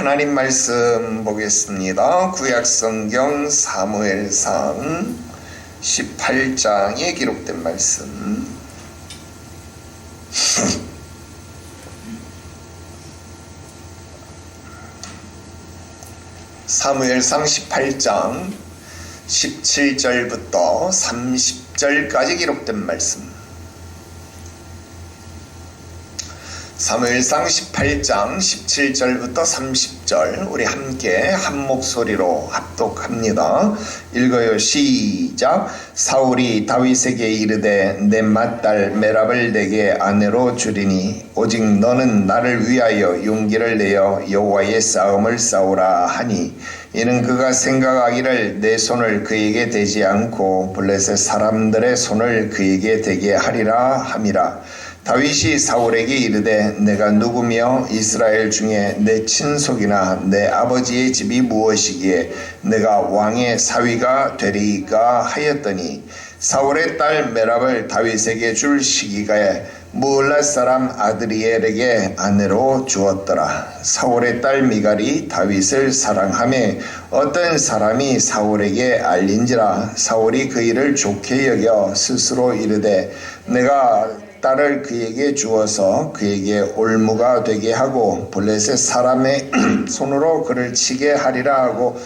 하나님 말씀 보겠습니다. 구약성경 사무엘상 18장에 기록된 말씀. 사무엘상 18장 17절부터 30절까지 기록된 말씀. 사무엘상 18장 17절부터 30절 우리 함께 한 목소리로 합독합니다. 읽어요. 시작. 사울이 다윗에게 이르되 내 맏딸 메랍을 내게 아내로 주리니 오직 너는 나를 위하여 용기를 내어 여호와의 싸움을 싸우라 하니 이는 그가 생각하기를 내 손을 그에게 대지 않고 블레셋 사람들의 손을 그에게 대게 하리라 함이라. 다윗이 사울에게 이르되 내가 누구며 이스라엘 중에 내 친속이나 내 아버지의 집이 무엇이기에 내가 왕의 사위가 되리이까 하였더니 사울의 딸 메랍을 다윗에게 줄 시기가에 무을랏 사람 아드리엘에게 아내로 주었더라. 사울의 딸 미갈이 다윗을 사랑하며 어떤 사람이 사울에게 알린지라. 사울이 그 일을 좋게 여겨 스스로 이르되 내가 딸을 그에게 주어서 그에게 올무가 되게 하고 블레셋 사람의 손으로 그를 치게 하리라 하고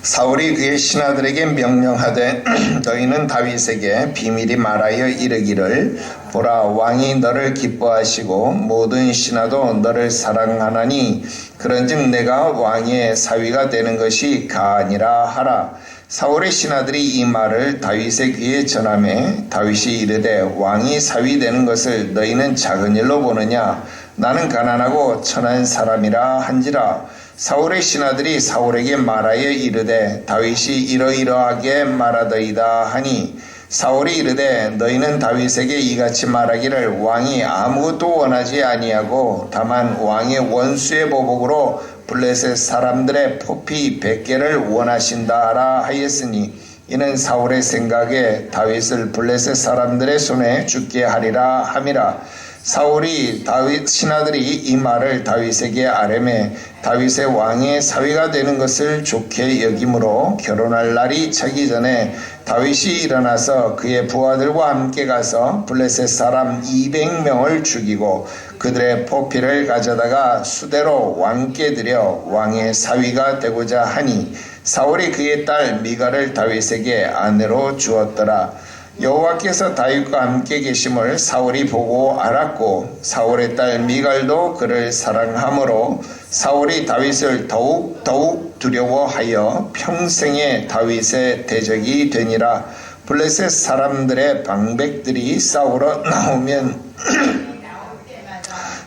사울이 그의 신하들에게 명령하되 너희는 다윗에게 비밀히 말하여 이르기를 보라 왕이 너를 기뻐하시고 모든 신하도 너를 사랑하나니 그런즉 내가 왕의 사위가 되는 것이 가아니라 하라. 사울의 신하들이 이 말을 다윗의 귀에 전하매 다윗이 이르되 왕이 사위 되는 것을 너희는 작은 일로 보느냐 나는 가난하고 천한 사람이라 한지라. 사울의 신하들이 사울에게 말하여 이르되 다윗이 이러이러하게 말하더이다 하니 사울이 이르되 너희는 다윗에게 이같이 말하기를 왕이 아무것도 원하지 아니하고 다만 왕의 원수의 보복으로 블레셋 사람들의 포피 100개를 원하신다라 하였으니 이는 사울의 생각에 다윗을 블레셋 사람들의 손에 죽게 하리라 함이라. 사울이 다윗 신하들이 이 말을 다윗에게 아뢰매 다윗의 왕의 사위가 되는 것을 좋게 여김으로 결혼할 날이 차기 전에 다윗이 일어나서 그의 부하들과 함께 가서 블레셋 사람 200명을 죽이고 그들의 포피를 가져다가 수대로 왕께 드려 왕의 사위가 되고자 하니 사울이 그의 딸 미갈을 다윗에게 아내로 주었더라. 여호와께서 다윗과 함께 계심을 사울이 보고 알았고 사울의 딸 미갈도 그를 사랑하므로 사울이 다윗을 더욱 두려워하여 평생에 다윗의 대적이 되니라. 블레셋 사람들의 방백들이 싸우러 나오면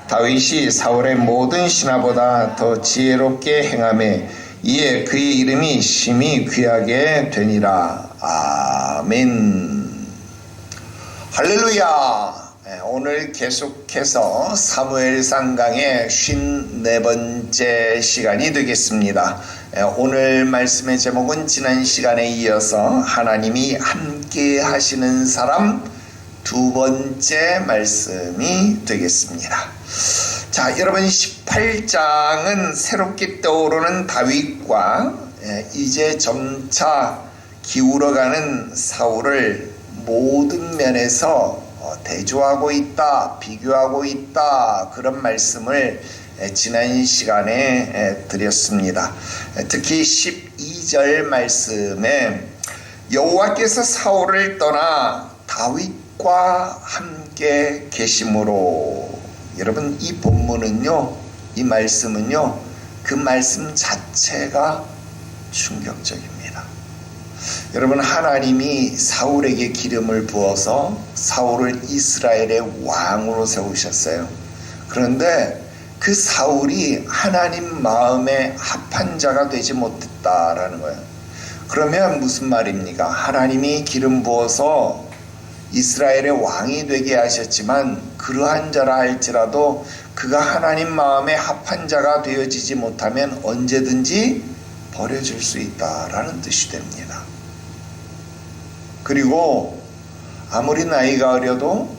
다윗이 사울의 모든 신하보다 더 지혜롭게 행하며 이에 그의 이름이 심히 귀하게 되니라. 아멘. 할렐루야. 오늘 계속해서 사무엘상 강의 54번째 시간이 되겠습니다. 오늘 말씀의 제목은 지난 시간에 이어서 하나님이 함께 하시는 사람 두 번째 말씀이 되겠습니다. 자, 여러분 18장은 새롭게 떠오르는 다윗과 이제 점차 기울어가는 사울을 모든 면에서 대조하고 있다, 비교하고 있다, 그런 말씀을 지난 시간에 드렸습니다. 특히 12절 말씀에 여호와께서 사울을 떠나 다윗과 함께 계심으로, 여러분 이 본문은요, 이 말씀은요, 그 말씀 자체가 충격적입니다. 여러분 하나님이 사울에게 기름을 부어서 사울을 이스라엘의 왕으로 세우셨어요. 그런데 그 사울이 하나님 마음에 합한 자가 되지 못했다라는 거예요. 그러면 무슨 말입니까? 하나님이 기름 부어서 이스라엘의 왕이 되게 하셨지만 그러한 자라 할지라도 그가 하나님 마음에 합한 자가 되어지지 못하면 언제든지 버려질 수 있다라는 뜻이 됩니다. 그리고 아무리 나이가 어려도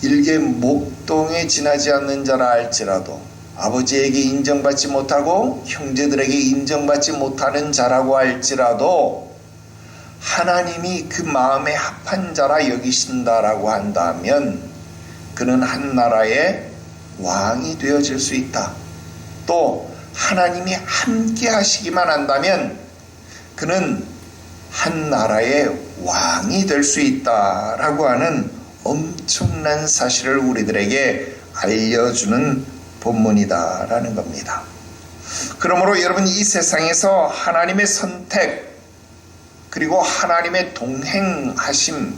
일개 목동에 지나지 않는 자라 할지라도 아버지에게 인정받지 못하고 형제들에게 인정받지 못하는 자라고 할지라도 하나님이 그 마음에 합한 자라 여기신다라고 한다면 그는 한 나라의 왕이 되어질 수 있다. 또 하나님이 함께 하시기만 한다면 그는 한 나라의 왕이 될 수 있다라고 하는 엄청난 사실을 우리들에게 알려주는 본문이다라는 겁니다. 그러므로 여러분, 이 세상에서 하나님의 선택 그리고 하나님의 동행하심,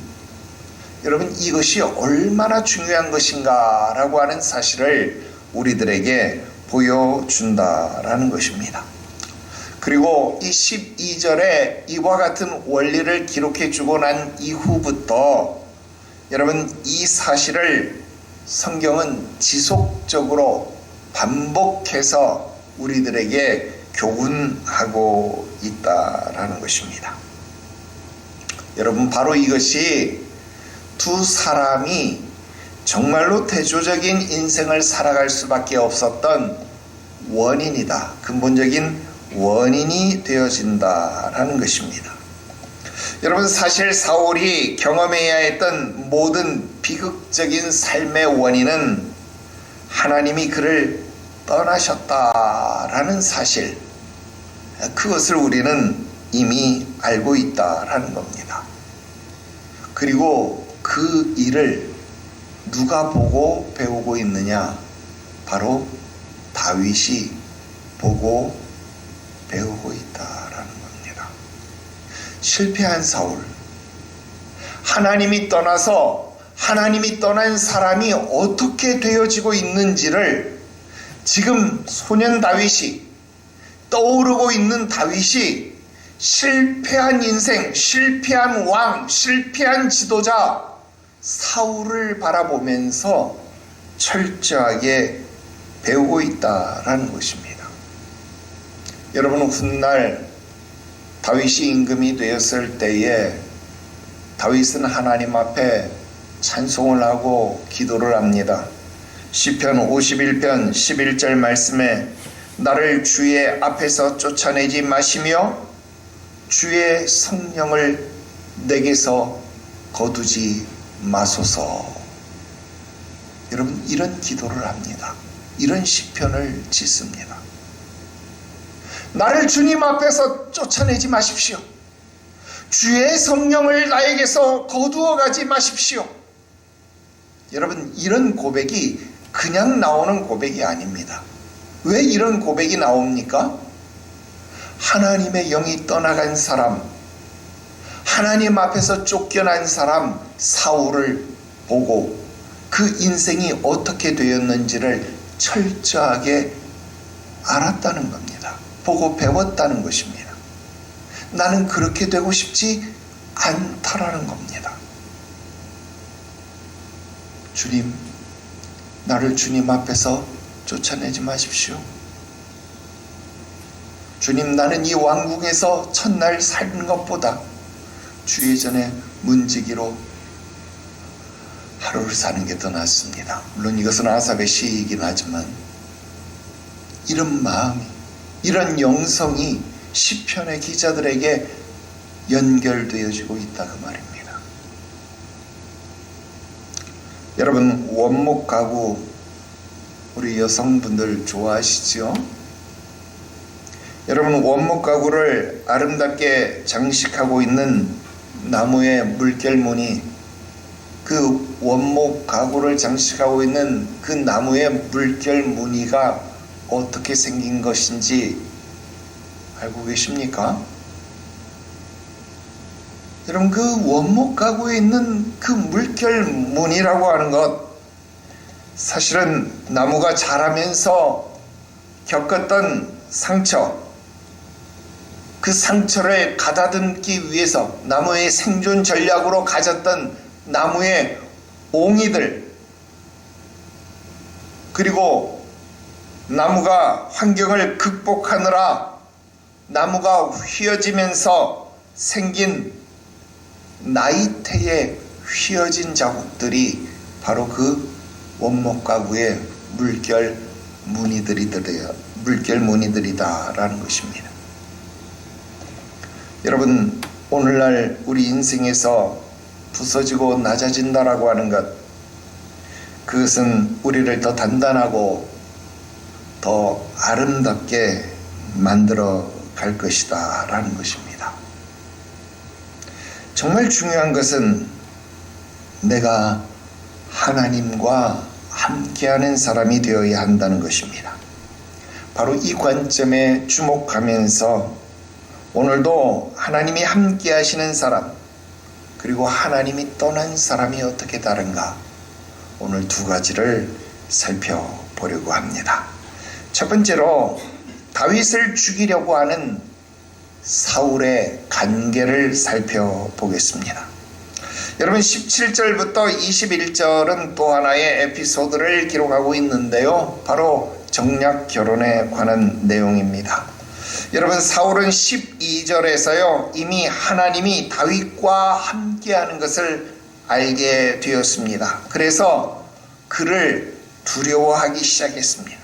여러분, 이것이 얼마나 중요한 것인가 라고 하는 사실을 우리들에게 보여준다라는 것입니다. 그리고 이 12절에 이와 같은 원리를 기록해 주고 난 이후부터 여러분, 이 사실을 성경은 지속적으로 반복해서 우리들에게 교훈하고 있다라는 것입니다. 여러분, 바로 이것이 두 사람이 정말로 대조적인 인생을 살아갈 수밖에 없었던 원인이다. 근본적인 원인이 되어진다라는 것입니다. 여러분, 사실 사울이 경험해야 했던 모든 비극적인 삶의 원인은 하나님이 그를 떠나셨다라는 사실, 그것을 우리는 이미 알고 있다라는 겁니다. 그리고 그 일을 누가 보고 배우고 있느냐? 바로 다윗이 보고 배우고 있다라는 겁니다. 실패한 사울, 하나님이 떠나서 하나님이 떠난 사람이 어떻게 되어지고 있는지를 지금 소년 다윗이, 떠오르고 있는 다윗이 실패한 인생, 실패한 왕, 실패한 지도자 사울을 바라보면서 철저하게 배우고 있다라는 것입니다. 여러분, 훗날 다윗이 임금이 되었을 때에 다윗은 하나님 앞에 찬송을 하고 기도를 합니다. 시편 51편 11절 말씀에 나를 주의 앞에서 쫓아내지 마시며 주의 성령을 내게서 거두지 마소서. 여러분, 이런 기도를 합니다. 이런 시편을 짓습니다. 나를 주님 앞에서 쫓아내지 마십시오. 주의 성령을 나에게서 거두어 가지 마십시오. 여러분, 이런 고백이 그냥 나오는 고백이 아닙니다. 왜 이런 고백이 나옵니까? 하나님의 영이 떠나간 사람, 하나님 앞에서 쫓겨난 사람 사울을 보고 그 인생이 어떻게 되었는지를 철저하게 알았다는 겁니다. 보고 배웠다는 것입니다. 나는 그렇게 되고 싶지 않다라는 겁니다. 주님, 나를 주님 앞에서 쫓아내지 마십시오. 주님, 나는 이 왕궁에서 첫날 산 것보다 주의 전에 문지기로 하루를 사는 게 더 낫습니다. 물론 이것은 아삽의 시이긴 하지만 이런 마음이, 이런 영성이 시편의 기자들에게 연결되어지고 있다 그 말입니다. 여러분, 원목 가구 우리 여성분들 좋아하시죠? 여러분, 원목 가구를 아름답게 장식하고 있는 나무의 물결무늬, 그 원목 가구를 장식하고 있는 그 나무의 물결무늬가 어떻게 생긴 것인지 알고 계십니까? 여러분, 그 원목 가구에 있는 그 물결무늬라고 하는 것, 사실은 나무가 자라면서 겪었던 상처, 그 상처를 가다듬기 위해서 나무의 생존 전략으로 가졌던 나무의 옹이들, 그리고 나무가 환경을 극복하느라 나무가 휘어지면서 생긴 나이테의 휘어진 자국들이 바로 그 원목 가구의 물결 무늬들이다라는 것입니다. 여러분, 오늘날 우리 인생에서 부서지고 낮아진다라고 하는 것, 그것은 우리를 더 단단하고 더 아름답게 만들어 갈 것이다 라는 것입니다. 정말 중요한 것은 내가 하나님과 함께하는 사람이 되어야 한다는 것입니다. 바로 이 관점에 주목하면서 오늘도 하나님이 함께 하시는 사람, 그리고 하나님이 떠난 사람이 어떻게 다른가, 오늘 두 가지를 살펴보려고 합니다. 첫 번째로 다윗을 죽이려고 하는 사울의 간계를 살펴보겠습니다. 여러분, 17절부터 21절은 또 하나의 에피소드를 기록하고 있는데요, 바로 정략 결혼에 관한 내용입니다. 여러분, 사울은 12절에서요 이미 하나님이 다윗과 함께하는 것을 알게 되었습니다. 그래서 그를 두려워하기 시작했습니다.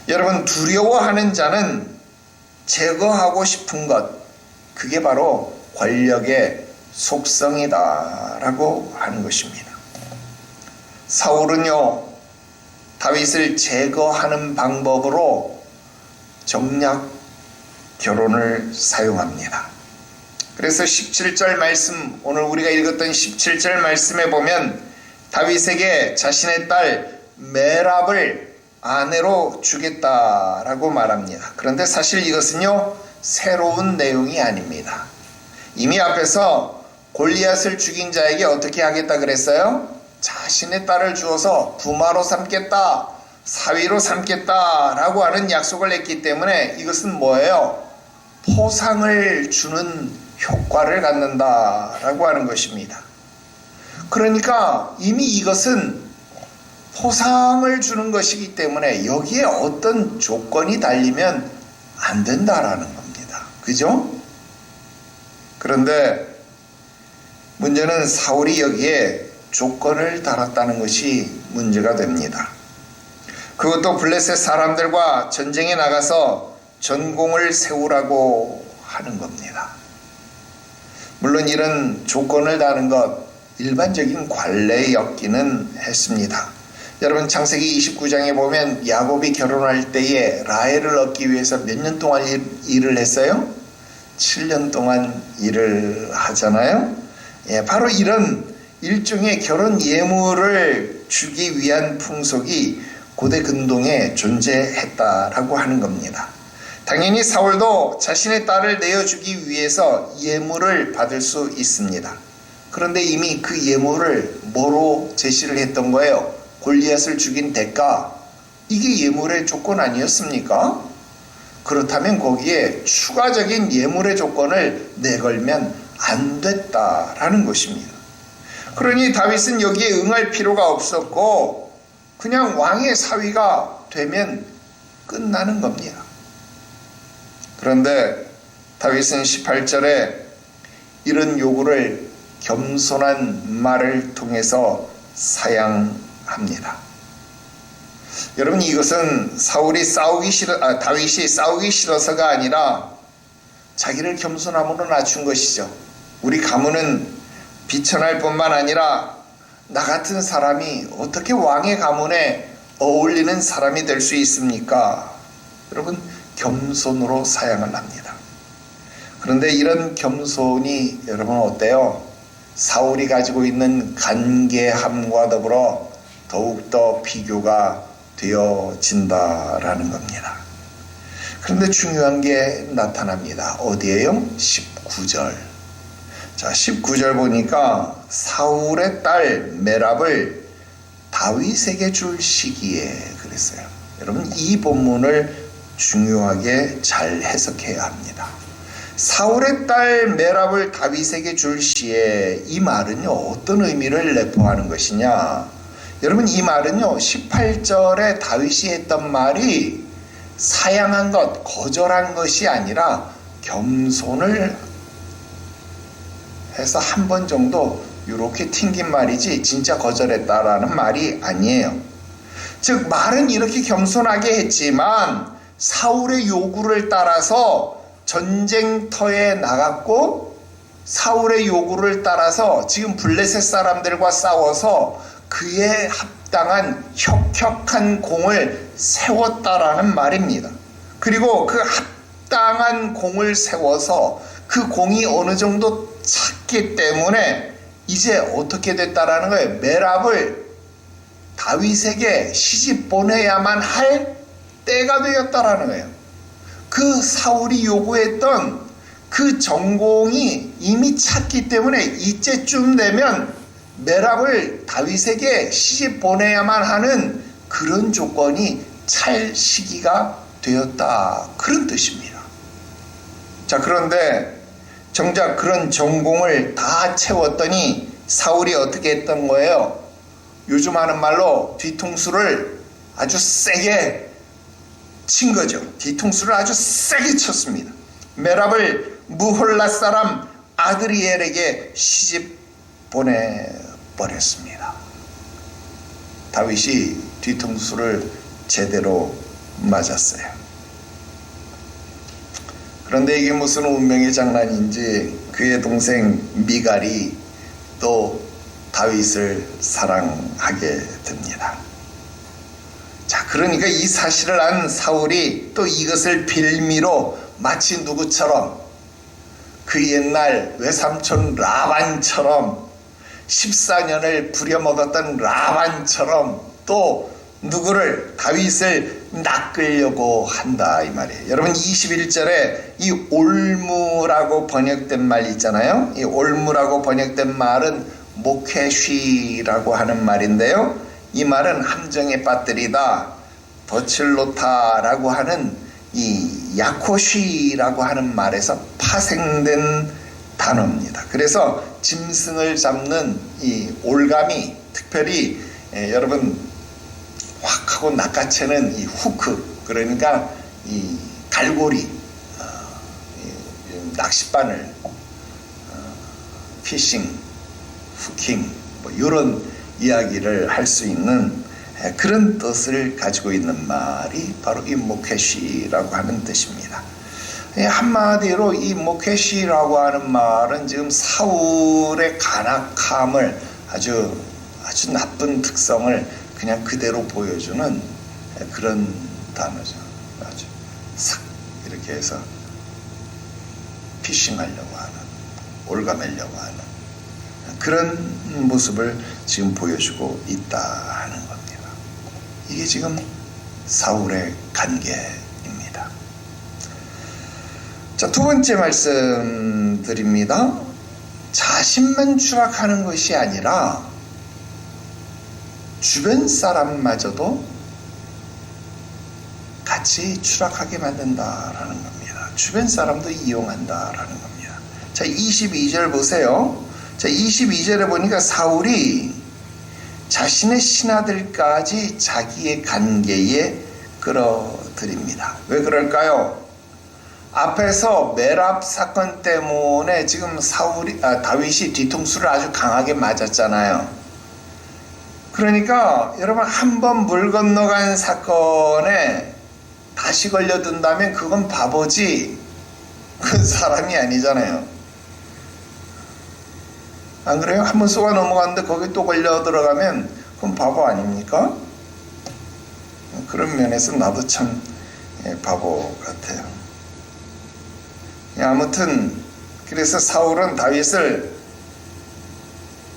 여러분, 두려워하는 자는 제거하고 싶은 것, 그게 바로 권력의 속성이다 라고 하는 것입니다. 사울은요 다윗을 제거하는 방법으로 정략 결혼을 사용합니다. 그래서 17절 말씀, 오늘 우리가 읽었던 17절 말씀에 보면 다윗에게 자신의 딸 메랍을 아내로 주겠다라고 말합니다. 그런데 사실 이것은요 새로운 내용이 아닙니다. 이미 앞에서 골리앗을 죽인 자에게 어떻게 하겠다 그랬어요? 자신의 딸을 주어서 부마로 삼겠다, 사위로 삼겠다라고 하는 약속을 했기 때문에 이것은 뭐예요? 포상을 주는 효과를 갖는다라고 하는 것입니다. 그러니까 이미 이것은 포상을 주는 것이기 때문에 여기에 어떤 조건이 달리면 안 된다라는 겁니다. 그죠? 그런데 문제는 사울이 여기에 조건을 달았다는 것이 문제가 됩니다. 그것도 블레셋 사람들과 전쟁에 나가서 전공을 세우라고 하는 겁니다. 물론 이런 조건을 다는 것 일반적인 관례였기는 했습니다. 여러분, 창세기 29장에 보면 야곱이 결혼할 때에 라헬을 얻기 위해서 몇 년 동안 일을 했어요? 7년 동안 일을 하잖아요. 바로 이런 일종의 결혼 예물을 주기 위한 풍속이 고대 근동에 존재했다라고 하는 겁니다. 당연히 사울도 자신의 딸을 내어주기 위해서 예물을 받을 수 있습니다. 그런데 이미 그 예물을 뭐로 제시를 했던 거예요? 골리앗을 죽인 대가, 이게 예물의 조건 아니었습니까? 그렇다면 거기에 추가적인 예물의 조건을 내걸면 안 됐다라는 것입니다. 그러니 다윗은 여기에 응할 필요가 없었고 그냥 왕의 사위가 되면 끝나는 겁니다. 그런데 다윗은 18절에 이런 요구를 겸손한 말을 통해서 사양합니다. 여러분, 이것은 다윗이 싸우기 싫어서가 아니라 자기를 겸손함으로 낮춘 것이죠. 우리 가문은 비천할 뿐만 아니라 나 같은 사람이 어떻게 왕의 가문에 어울리는 사람이 될 수 있습니까? 여러분, 겸손으로 사양을 합니다. 그런데 이런 겸손이 여러분 어때요? 사울이 가지고 있는 간계함과 더불어 더욱더 비교가 되어진다라는 겁니다. 그런데 중요한 게 나타납니다. 어디에요? 19절. 자, 19절 보니까 사울의 딸 메랍을 다윗에게 줄 시기에 그랬어요. 여러분, 이 본문을 중요하게 잘 해석해야 합니다. 사울의 딸 메랍을 다윗에게 줄 시에, 이 말은요 어떤 의미를 내포하는 것이냐? 여러분, 이 말은요 18절에 다윗이 했던 말이 사양한 것, 거절한 것이 아니라 겸손을 해서 한 번 정도 이렇게 튕긴 말이지 진짜 거절했다라는 말이 아니에요. 즉 말은 이렇게 겸손하게 했지만 사울의 요구를 따라서 전쟁터에 나갔고 사울의 요구를 따라서 지금 블레셋 사람들과 싸워서 그에 합당한 혁혁한 공을 세웠다라는 말입니다. 그리고 그 합당한 공을 세워서 그 공이 어느 정도 찼기 때문에 이제 어떻게 됐다라는 거예요. 메랍을 다윗에게 시집 보내야만 할 때가 되었다라는 거예요. 그 사울이 요구했던 그 전공이 이미 찼기 때문에 이때쯤 되면 메랍을 다윗에게 시집 보내야만 하는 그런 조건이 찰 시기가 되었다, 그런 뜻입니다. 자, 그런데 정작 그런 전공을 다 채웠더니 사울이 어떻게 했던 거예요? 요즘 하는 말로 뒤통수를 아주 세게 친 거죠. 뒤통수를 아주 세게 쳤습니다. 메랍을 무홀라 사람 아드리엘에게 시집 보내버렸습니다. 다윗이 뒤통수를 제대로 맞았어요. 그런데 이게 무슨 운명의 장난인지 그의 동생 미갈이 또 다윗을 사랑하게 됩니다. 자, 그러니까 이 사실을 안 사울이 또 이것을 빌미로 마치 누구처럼 그 옛날 외삼촌 라반처럼 14년을 부려먹었던 라반처럼 또 누구를 다윗을 낚으려고 한다 이 말이에요. 여러분 21절에 이 올무라고 번역된 말 있잖아요. 이 올무라고 번역된 말은 모케쉬라고 하는 말인데요. 이 말은 함정에 빠뜨리다, 덫을 놓다라고 하는 이 야코쉬라고 하는 말에서 파생된 단어입니다. 그래서 짐승을 잡는 이 올감이 특별히 여러분 확 하고 낚아채는 이 후크, 그러니까 이 갈고리, 낚싯바늘, 피싱, 후킹 뭐 이런 이야기를 할 수 있는 그런 뜻을 가지고 있는 말이 바로 이 모케시라고 하는 뜻입니다. 한마디로 이 모케시라고 하는 말은 지금 사울의 간악함을 아주 나쁜 특성을 그냥 그대로 보여주는 그런 단어죠. 아주 싹 이렇게 해서 피싱하려고 하는, 올가매려고 하는 그런 모습을 지금 보여주고 있다 하는 겁니다. 이게 지금 사울의 관계입니다. 자, 두 번째 말씀 드립니다. 자신만 추락하는 것이 아니라 주변 사람마저도 같이 추락하게 만든다라는 겁니다. 주변 사람도 이용한다라는 겁니다. 자, 22절 보세요. 자, 22절에 보니까 사울이 자신의 신하들까지 자기의 관계에 끌어들입니다. 왜 그럴까요? 앞에서 메랍 사건 때문에 지금 다윗이 뒤통수를 아주 강하게 맞았잖아요. 그러니까 여러분 한번 물 건너간 사건에 다시 걸려든다면 그건 바보지, 그건 사람이 아니잖아요. 안 그래요? 한번 쏘아 넘어갔는데 거기 또 걸려 들어가면 그건 바보 아닙니까? 그런 면에서 나도 참 바보 같아요. 아무튼 그래서 사울은 다윗을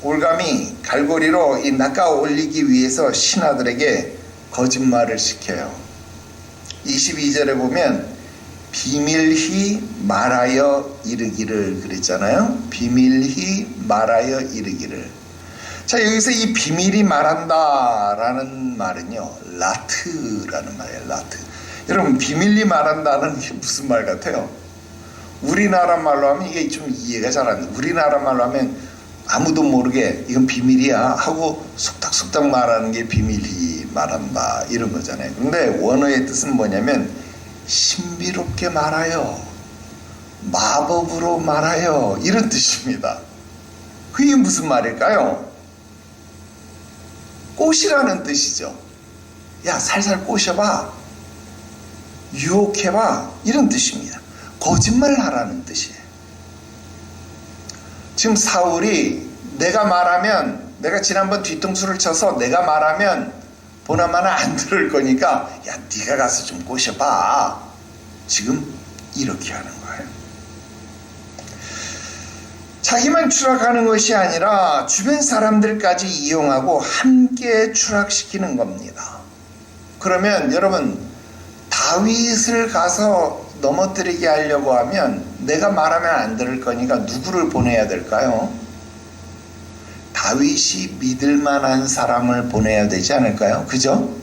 올감이 갈고리로 낚아 올리기 위해서 신하들에게 거짓말을 시켜요. 22절에 보면 비밀히 말하여 이르기를 그랬잖아요. 비밀히 말하여 이르기를. 자, 여기서 이 비밀히 말한다라는 말은요, 라트라는 말이에요. 라트. 여러분 비밀히 말한다는 게 무슨 말 같아요? 우리나라 말로 하면 이게 좀 이해가 잘 안 돼. 우리나라 말로 하면 아무도 모르게 이건 비밀이야 하고 속닥속닥 말하는 게 비밀히 말한다 이런 거잖아요. 그런데 원어의 뜻은 뭐냐면 신비롭게 말하여, 마법으로 말하여 이런 뜻입니다. 그게 무슨 말일까요? 꼬시라는 뜻이죠. 야, 살살 꼬셔봐, 유혹해봐, 이런 뜻입니다. 거짓말하라는 뜻이에요. 지금 사울이 내가 말하면, 내가 지난번 뒤통수를 쳐서 내가 말하면 보나마나 안 들을 거니까 야, 네가 가서 좀 꼬셔봐, 지금 이렇게 하는 거예요. 자기만 추락하는 것이 아니라 주변 사람들까지 이용하고 함께 추락시키는 겁니다. 그러면 여러분, 다윗을 가서 넘어뜨리게 하려고 하면 내가 말하면 안 들을 거니까 누구를 보내야 될까요? 다윗이 믿을 만한 사람을 보내야 되지 않을까요? 그죠?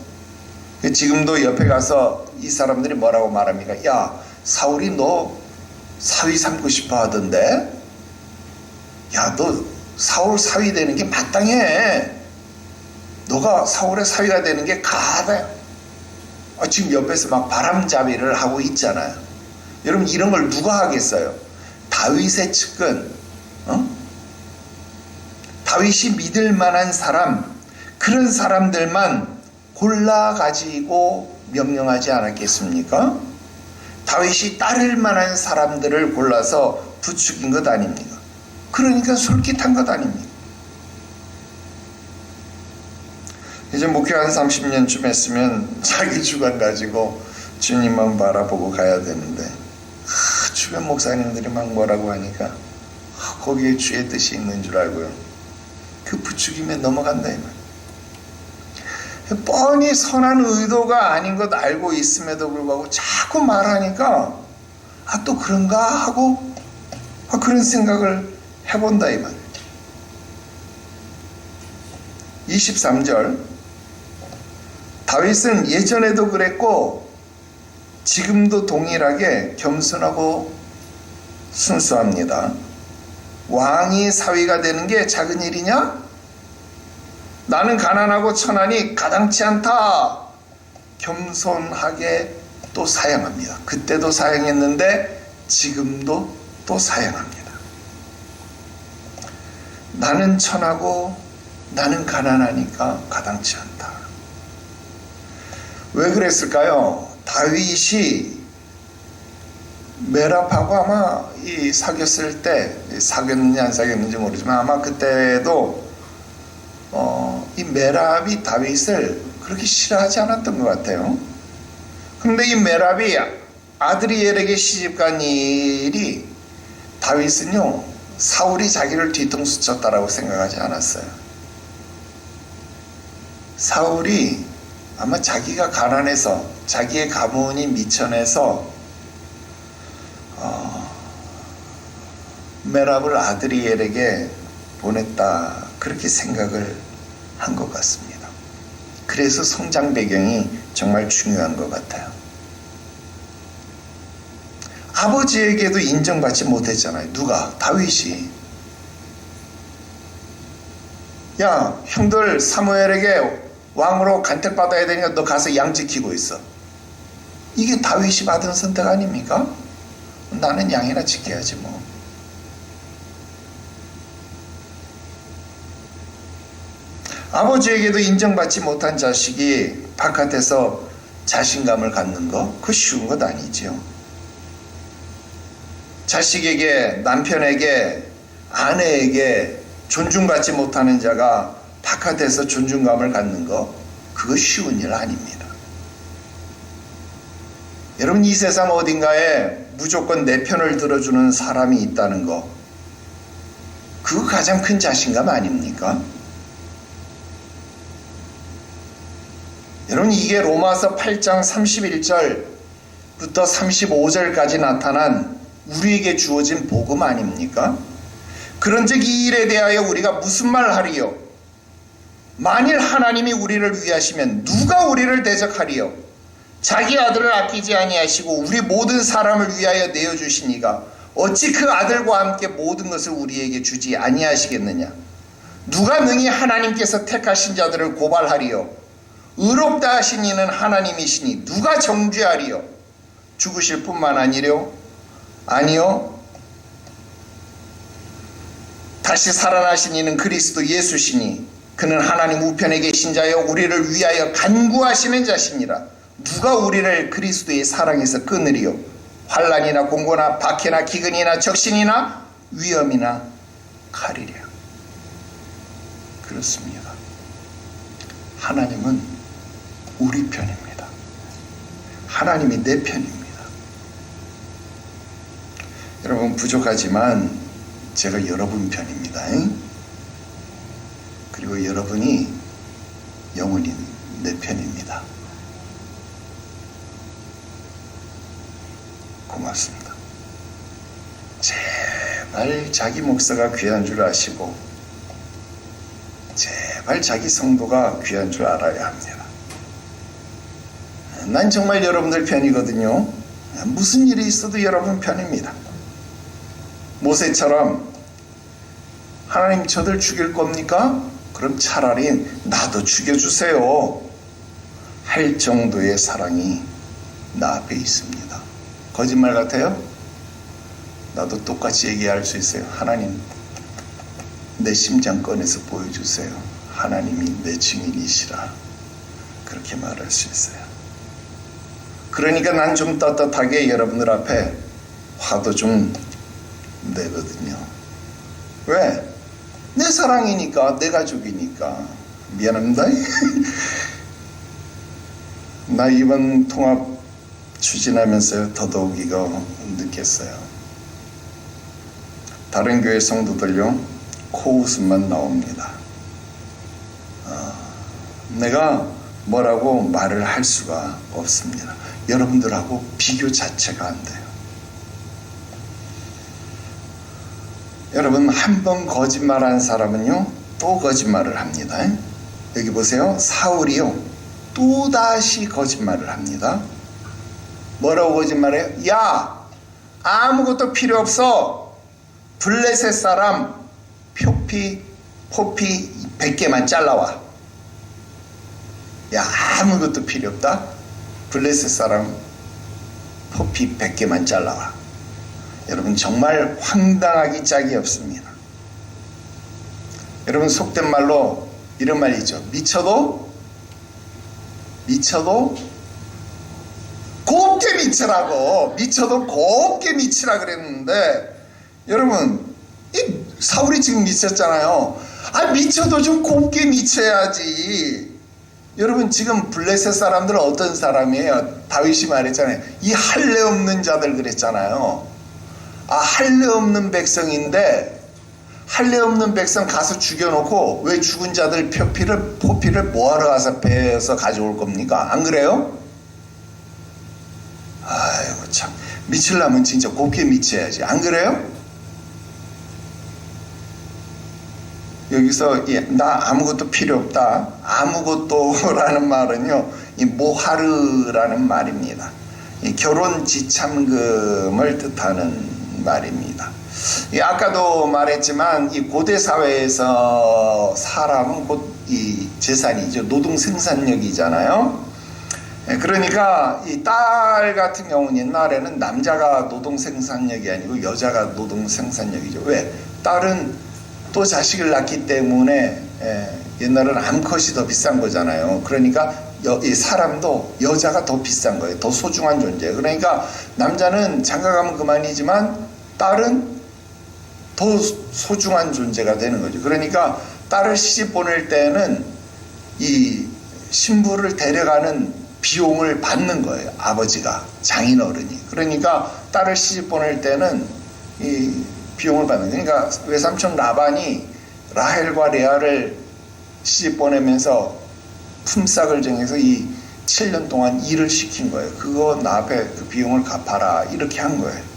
지금도 옆에 가서 이 사람들이 뭐라고 말합니까? 야, 사울이 너 사위 삼고 싶어 하던데? 야, 너 사울 사위 되는 게 마땅해. 너가 사울의 사위가 되는 게 가다. 지금 옆에서 막 바람잡이를 하고 있잖아요. 여러분, 이런 걸 누가 하겠어요? 다윗의 측근, 다윗이 믿을 만한 사람, 그런 사람들만 골라가지고 명령하지 않았겠습니까? 다윗이 따를 만한 사람들을 골라서 부추긴 것 아닙니까? 그러니까 솔깃한 것 아닙니까? 이제 목회 한 30년쯤 했으면 자기 주관 가지고 주님만 바라보고 가야 되는데, 주변 목사님들이 막 뭐라고 하니까 거기에 주의 뜻이 있는 줄 알고요, 그 부추김에 넘어간다 이 말. 뻔히 선한 의도가 아닌 것 알고 있음에도 불구하고 자꾸 말하니까 또 그런가 하고 그런 생각을 해본다 이 말. 23절, 다윗은 예전에도 그랬고 지금도 동일하게 겸손하고 순수합니다. 왕이 사위가 되는 게 작은 일이냐? 나는 가난하고 천하니 가당치 않다. 겸손하게 또 사양합니다. 그때도 사양했는데 지금도 또 사양합니다. 나는 천하고 나는 가난하니까 가당치 않다. 왜 그랬을까요? 다윗이 메랍하고 아마 이 사귀었을 때, 사귀었는지 안 사귀었는지 모르지만 아마 그때도 이 메랍이 다윗을 그렇게 싫어하지 않았던 것 같아요. 그런데 이 메랍이 아드리엘에게 시집간 일이, 다윗은요 사울이 자기를 뒤통수 쳤다라고 생각하지 않았어요. 사울이 아마 자기가 가난해서, 자기의 가문이 미천해서 메랍을 아드리엘에게 보냈다, 그렇게 생각을 한 것 같습니다. 그래서 성장 배경이 정말 중요한 것 같아요. 아버지에게도 인정받지 못했잖아요. 누가? 다윗이. 야, 형들 사무엘에게 왕으로 간택받아야 되니까 너 가서 양 지키고 있어. 이게 다윗이 받은 선택 아닙니까? 나는 양이나 지켜야지 뭐. 아버지에게도 인정받지 못한 자식이 바깥에서 자신감을 갖는 거, 그거 쉬운 것 아니죠. 자식에게, 남편에게, 아내에게 존중받지 못하는 자가 바깥에서 존중감을 갖는 거, 그거 쉬운 일 아닙니다. 여러분, 이 세상 어딘가에 무조건 내 편을 들어주는 사람이 있다는 거, 그거 가장 큰 자신감 아닙니까? 여러분, 이게 로마서 8장 31절부터 35절까지 나타난 우리에게 주어진 복음 아닙니까? 그런즉 이 일에 대하여 우리가 무슨 말 하리요? 만일 하나님이 우리를 위하시면 누가 우리를 대적하리요? 자기 아들을 아끼지 아니하시고 우리 모든 사람을 위하여 내어주시니가 어찌 그 아들과 함께 모든 것을 우리에게 주지 아니하시겠느냐? 누가 능히 하나님께서 택하신 자들을 고발하리요? 의롭다 하신 이는 하나님이시니 누가 정죄하리요? 죽으실 뿐만 아니요 다시 살아나신 이는 그리스도 예수시니 그는 하나님 우편에 계신 자여 우리를 위하여 간구하시는 자시니라. 누가 우리를 그리스도의 사랑에서 끊으리요? 환난이나 공고나 박해나 기근이나 적신이나 위험이나 칼이랴. 그렇습니다. 하나님은 우리 편입니다. 하나님이 내 편입니다. 여러분, 부족하지만 제가 여러분 편입니다. 그리고 여러분이 영원히 내 편입니다. 고맙습니다. 제발 자기 목사가 귀한 줄 아시고 제발 자기 성도가 귀한 줄 알아야 합니다. 난 정말 여러분들 편이거든요. 무슨 일이 있어도 여러분 편입니다. 모세처럼 하나님 저들 죽일 겁니까? 그럼 차라리 나도 죽여주세요 할 정도의 사랑이 나 앞에 있습니다. 거짓말 같아요? 나도 똑같이 얘기할 수 있어요. 하나님, 내 심장 꺼내서 보여주세요. 하나님이 내 증인이시라. 그렇게 말할 수 있어요. 그러니까 난 좀 떳떳하게 여러분들 앞에 화도 좀 내거든요. 왜? 내 사랑이니까, 내 가족이니까. 미안합니다. 나 이번 통합 추진하면서 더더욱 이거 느꼈어요. 다른 교회 성도들요, 코웃음만 나옵니다. 내가 뭐라고 말을 할 수가 없습니다. 여러분들하고 비교 자체가 안 돼요. 여러분, 한 번 거짓말한 사람은요 또 거짓말을 합니다. 여기 보세요. 사울이요 또다시 거짓말을 합니다. 뭐라고 거짓말해요? 야, 아무것도 필요 없어. 블레셋 사람 포피 100개만 잘라와. 야, 아무것도 필요 없다. 블레셋 사람 포피 100개만 잘라와. 여러분, 정말 황당하기 짝이 없습니다. 여러분, 속된 말로 이런 말이 있죠. 미쳐도 곱게 미치라고. 미쳐도 곱게 미치라 그랬는데, 여러분, 이 사울이 지금 미쳤잖아요. 미쳐도 좀 곱게 미쳐야지. 여러분, 지금 블레셋 사람들은 어떤 사람이에요? 다윗이 말했잖아요. 이 할례 없는 자들 그랬잖아요. 할례 없는 백성인데, 할례 없는 백성 가서 죽여놓고 왜 죽은 자들 포피를 뭐하러 가서 배에서 가져올 겁니까? 안 그래요? 아이고 참, 미치려면 진짜 곱게 미쳐야지. 안 그래요? 여기서 나 아무것도 필요 없다. 아무것도라는 말은요, 이 모하르라는 말입니다. 이 결혼 지참금을 뜻하는 말입니다. 아까도 말했지만 이 고대 사회에서 사람은 곧 이 재산이죠. 노동 생산력이잖아요. 그러니까 이 딸 같은 경우는 옛날에는 남자가 노동 생산력이 아니고 여자가 노동 생산력이죠. 왜? 딸은 또 자식을 낳기 때문에 옛날에는 암컷이 더 비싼 거잖아요. 그러니까 이 사람도 여자가 더 비싼 거예요. 더 소중한 존재. 그러니까 남자는 장가가면 그만이지만 딸은 더 소중한 존재가 되는 거죠. 그러니까 딸을 시집 보낼 때는 이 신부를 데려가는 비용을 받는 거예요. 아버지가, 장인어른이. 그러니까 딸을 시집 보낼 때는 이 비용을 받는 거예요. 그러니까 외삼촌 라반이 라헬과 레아를 시집 보내면서 품삯을 정해서 이 7년 동안 일을 시킨 거예요. 그거 나 앞에 그 비용을 갚아라. 이렇게 한 거예요.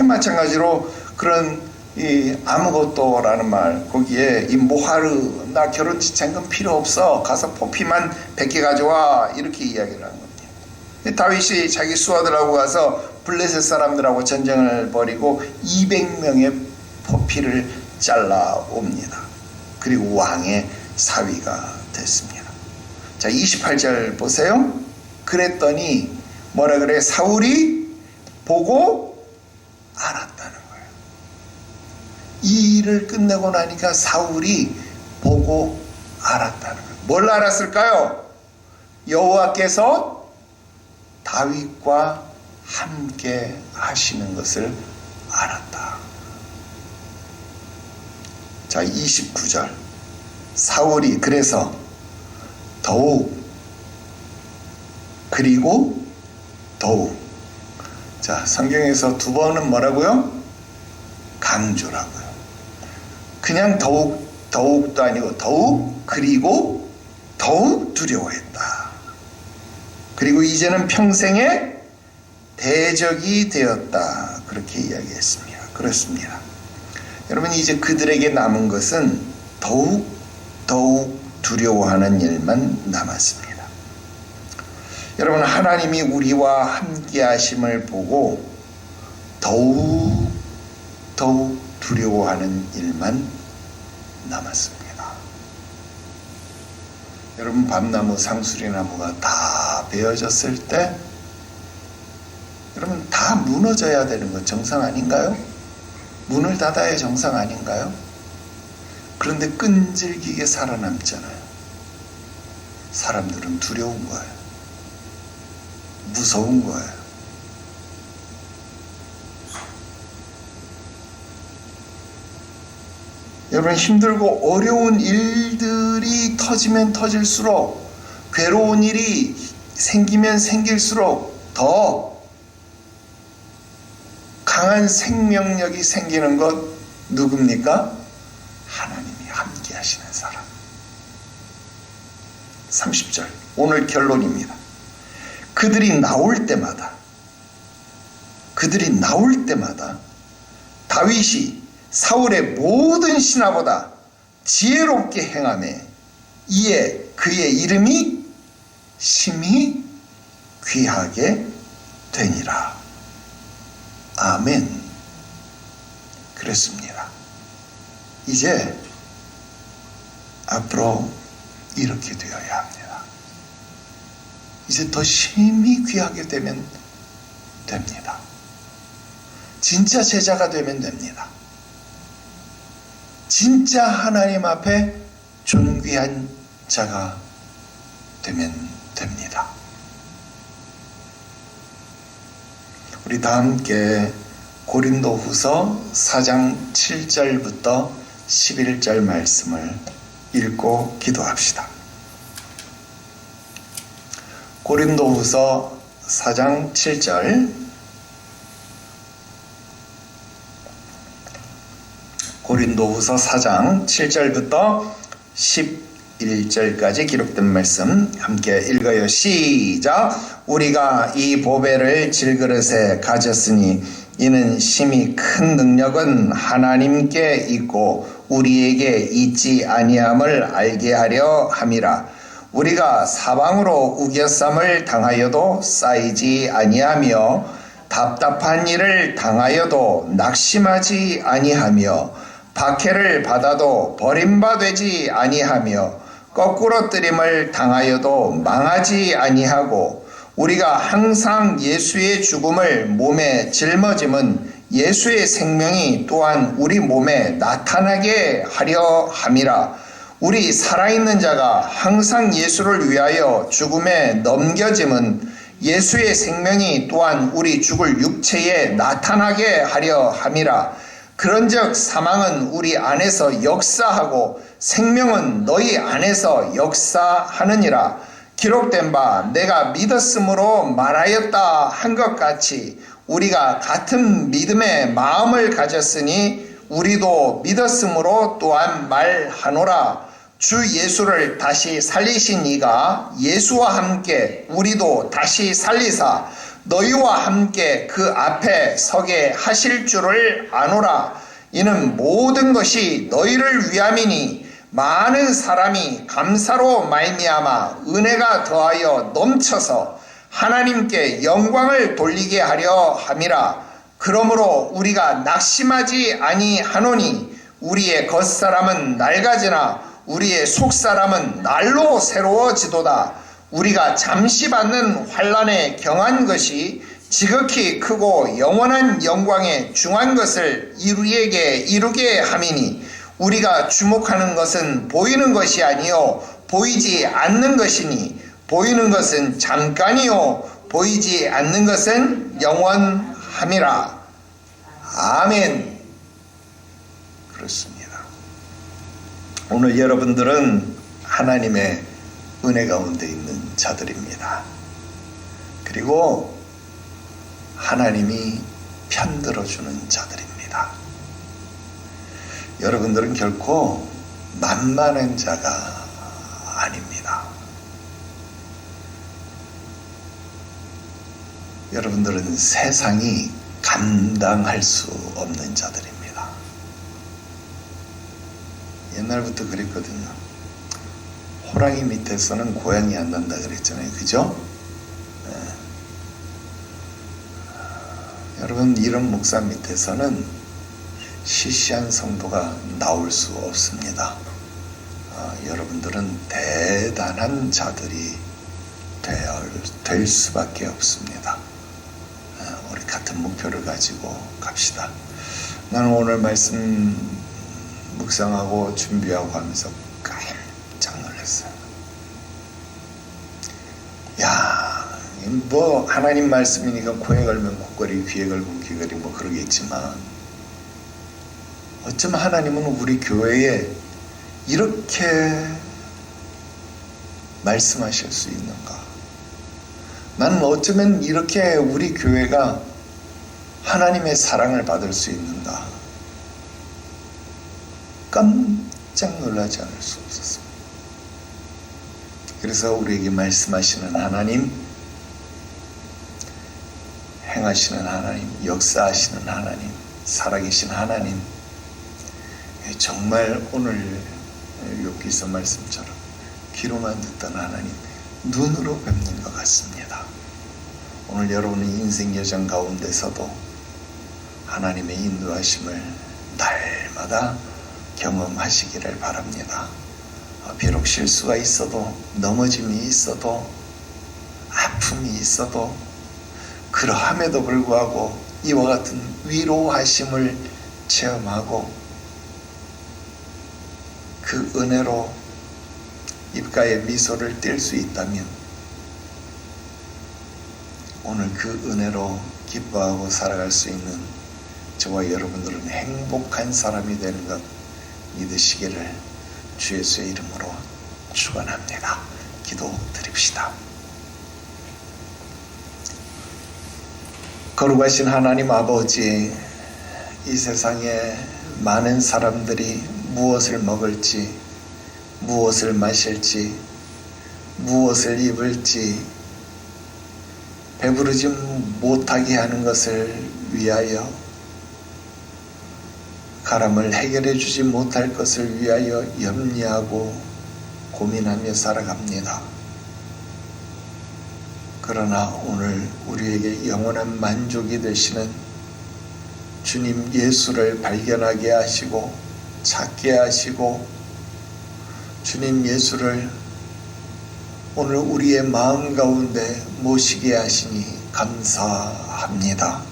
마찬가지로 그런 이 아무것도라는 말, 거기에 이 모하르, 나 결혼 지참금 필요 없어. 가서 포피만 100개 가져와. 이렇게 이야기를 한 겁니다. 다윗이 자기 수하들하고 가서 블레셋 사람들하고 전쟁을 벌이고 200명의 포피를 잘라옵니다. 그리고 왕의 사위가 됐습니다. 자, 28절 보세요. 그랬더니 뭐라 그래? 사울이 보고 알았다는 거예요. 이 일을 끝내고 나니까 사울이 보고 알았다는 거예요. 뭘 알았을까요? 여호와께서 다윗과 함께 하시는 것을 알았다. 자, 29절. 사울이 그래서 더욱 그리고 더욱. 자, 성경에서 두 번은 뭐라고요? 강조라고요. 그냥 더욱도 아니고 더욱 그리고 더욱 두려워했다. 그리고 이제는 평생의 대적이 되었다. 그렇게 이야기했습니다. 그렇습니다. 여러분, 이제 그들에게 남은 것은 더욱 두려워하는 일만 남았습니다. 여러분, 하나님이 우리와 함께 하심을 보고 더욱 두려워하는 일만 남았습니다. 여러분, 밤나무, 상수리나무가 다 베어졌을 때 여러분 다 무너져야 되는 건 정상 아닌가요? 문을 닫아야 정상 아닌가요? 그런데 끈질기게 살아남잖아요. 사람들은 두려운 거예요. 무서운 거예요. 여러분, 힘들고 어려운 일들이 터지면 터질수록, 괴로운 일이 생기면 생길수록 더 강한 생명력이 생기는 것 누굽니까? 하나님이 함께 하시는 사람. 30절, 오늘 결론입니다. 그들이 나올 때마다 다윗이 사울의 모든 신하보다 지혜롭게 행하매 이에 그의 이름이 심히 귀하게 되니라. 아멘. 그랬습니다. 이제 앞으로 이렇게 되어야 합니다. 이제 더 심히 귀하게 되면 됩니다. 진짜 제자가 되면 됩니다. 진짜 하나님 앞에 존귀한 자가 되면 됩니다. 우리 다 함께 고린도후서 4장 7절부터 11절 말씀을 읽고 기도합시다. 고린도후서 4장 7절, 고린도후서 4장 7절부터 11절까지 기록된 말씀 함께 읽어요. 시작. 우리가 이 보배를 질그릇에 가졌으니 이는 심히 큰 능력은 하나님께 있고 우리에게 있지 아니함을 알게 하려 함이라. 우리가 사방으로 우겨쌈을 당하여도 쌓이지 아니하며 답답한 일을 당하여도 낙심하지 아니하며 박해를 받아도 버림받지 아니하며 거꾸로 뜨림을 당하여도 망하지 아니하고 우리가 항상 예수의 죽음을 몸에 짊어짐은 예수의 생명이 또한 우리 몸에 나타나게 하려 함이라. 우리 살아있는 자가 항상 예수를 위하여 죽음에 넘겨짐은 예수의 생명이 또한 우리 죽을 육체에 나타나게 하려 함이라. 그런즉 사망은 우리 안에서 역사하고 생명은 너희 안에서 역사하느니라. 기록된 바 내가 믿었으므로 말하였다 한 것 같이 우리가 같은 믿음의 마음을 가졌으니 우리도 믿었으므로 또한 말하노라. 주 예수를 다시 살리신 이가 예수와 함께 우리도 다시 살리사 너희와 함께 그 앞에 서게 하실 줄을 아노라. 이는 모든 것이 너희를 위함이니 많은 사람이 감사로 말미암아 은혜가 더하여 넘쳐서 하나님께 영광을 돌리게 하려 함이라. 그러므로 우리가 낙심하지 아니하노니 우리의 겉사람은 낡아지나 우리의 속사람은 날로 새로워지도다. 우리가 잠시 받는 환난에 경한 것이 지극히 크고 영원한 영광에 중한 것을 우리에게 이루게 함이니 우리가 주목하는 것은 보이는 것이 아니요 보이지 않는 것이니 보이는 것은 잠깐이요 보이지 않는 것은 영원함이라. 아멘. 그렇습니다. 오늘 여러분들은 하나님의 은혜 가운데 있는 자들입니다. 그리고 하나님이 편들어주는 자들입니다. 여러분들은 결코 만만한 자가 아닙니다. 여러분들은 세상이 감당할 수 없는 자들입니다. 옛날부터 그랬거든요. 호랑이 밑에서는 고양이 안 난다 그랬잖아요. 그죠? 네. 여러분, 이런 목사 밑에서는 시시한 성도가 나올 수 없습니다. 여러분들은 대단한 자들이 될 수밖에 없습니다. 우리 같은 목표를 가지고 갑시다. 나는 오늘 말씀 묵상하고 준비하고 하면서 깜짝 놀랐어요. 뭐 하나님 말씀이니까 코에 걸면 코걸이, 귀에 걸면 귀걸이 뭐 그러겠지만 어쩌면 하나님은 우리 교회에 이렇게 말씀하실 수 있는가? 나는 어쩌면 이렇게 우리 교회가 하나님의 사랑을 받을 수 있는가? 깜짝 놀라지 않을 수 없었습니다. 그래서 우리에게 말씀하시는 하나님, 행하시는 하나님, 역사하시는 하나님, 살아계신 하나님, 정말 오늘 욥기서 말씀처럼 귀로만 듣던 하나님 눈으로 뵙는 것 같습니다. 오늘 여러분의 인생 여정 가운데서도 하나님의 인도하심을 날마다 경험하시기를 바랍니다. 비록 실수가 있어도, 넘어짐이 있어도, 아픔이 있어도 그러함에도 불구하고 이와 같은 위로하심을 체험하고 그 은혜로 입가에 미소를 띌 수 있다면 오늘 그 은혜로 기뻐하고 살아갈 수 있는 저와 여러분들은 행복한 사람이 되는 것 믿으시기를 주 예수의 이름으로 축원합니다. 기도드립시다. 거룩하신 하나님 아버지, 이 세상에 많은 사람들이 무엇을 먹을지, 무엇을 마실지, 무엇을 입을지 배부르지 못하게 하는 것을 위하여, 가람을 해결해 주지 못할 것을 위하여 염려하고 고민하며 살아갑니다. 그러나 오늘 우리에게 영원한 만족이 되시는 주님 예수를 발견하게 하시고 찾게 하시고 주님 예수를 오늘 우리의 마음 가운데 모시게 하시니 감사합니다.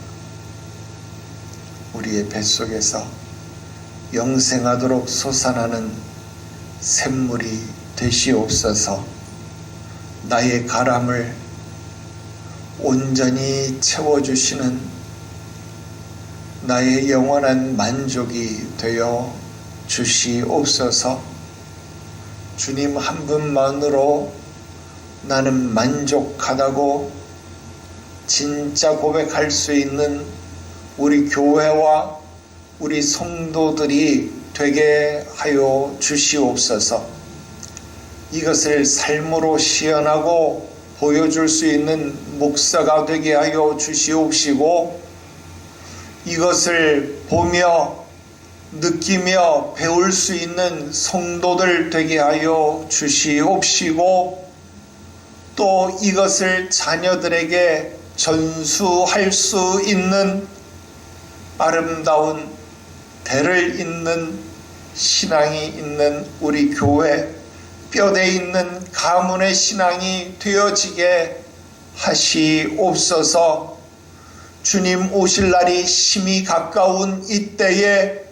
우리의 뱃속에서 영생하도록 솟아나는 샘물이 되시옵소서. 나의 가람을 온전히 채워주시는 나의 영원한 만족이 되어 주시옵소서. 주님 한 분만으로 나는 만족하다고 진짜 고백할 수 있는 우리 교회와 우리 성도들이 되게 하여 주시옵소서. 이것을 삶으로 시연하고 보여줄 수 있는 목사가 되게 하여 주시옵시고, 이것을 보며 느끼며 배울 수 있는 성도들 되게 하여 주시옵시고, 또 이것을 자녀들에게 전수할 수 있는 아름다운 대를 잇는 신앙이 있는 우리 교회, 뼈대 있는 가문의 신앙이 되어지게 하시옵소서. 주님 오실 날이 심히 가까운 이때에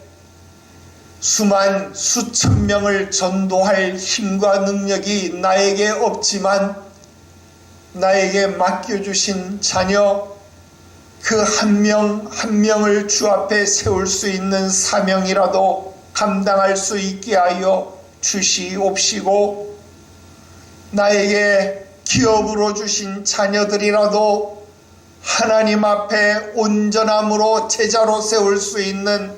수천 명을 전도할 힘과 능력이 나에게 없지만 나에게 맡겨주신 자녀 그 한 명 한 명을 주 앞에 세울 수 있는 사명이라도 감당할 수 있게 하여 주시옵시고, 나에게 기업으로 주신 자녀들이라도 하나님 앞에 온전함으로 제자로 세울 수 있는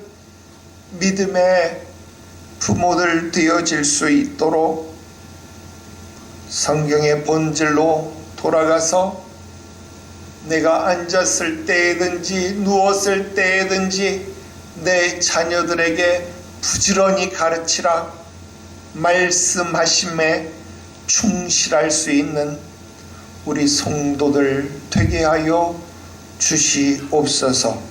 믿음의 부모들 되어질 수 있도록 성경의 본질로 돌아가서 내가 앉았을 때에든지 누웠을 때에든지 내 자녀들에게 부지런히 가르치라 말씀하심에 충실할 수 있는 우리 성도들 되게 하여 주시옵소서.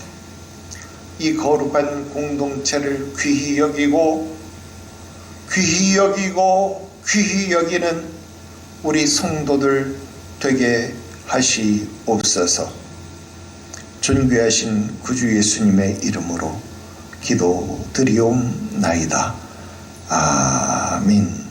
이 거룩한 공동체를 귀히 여기고 귀히 여기는 우리 성도들 되게 하시옵소서. 존귀하신 구주 예수님의 이름으로 기도드리옵나이다. 아멘.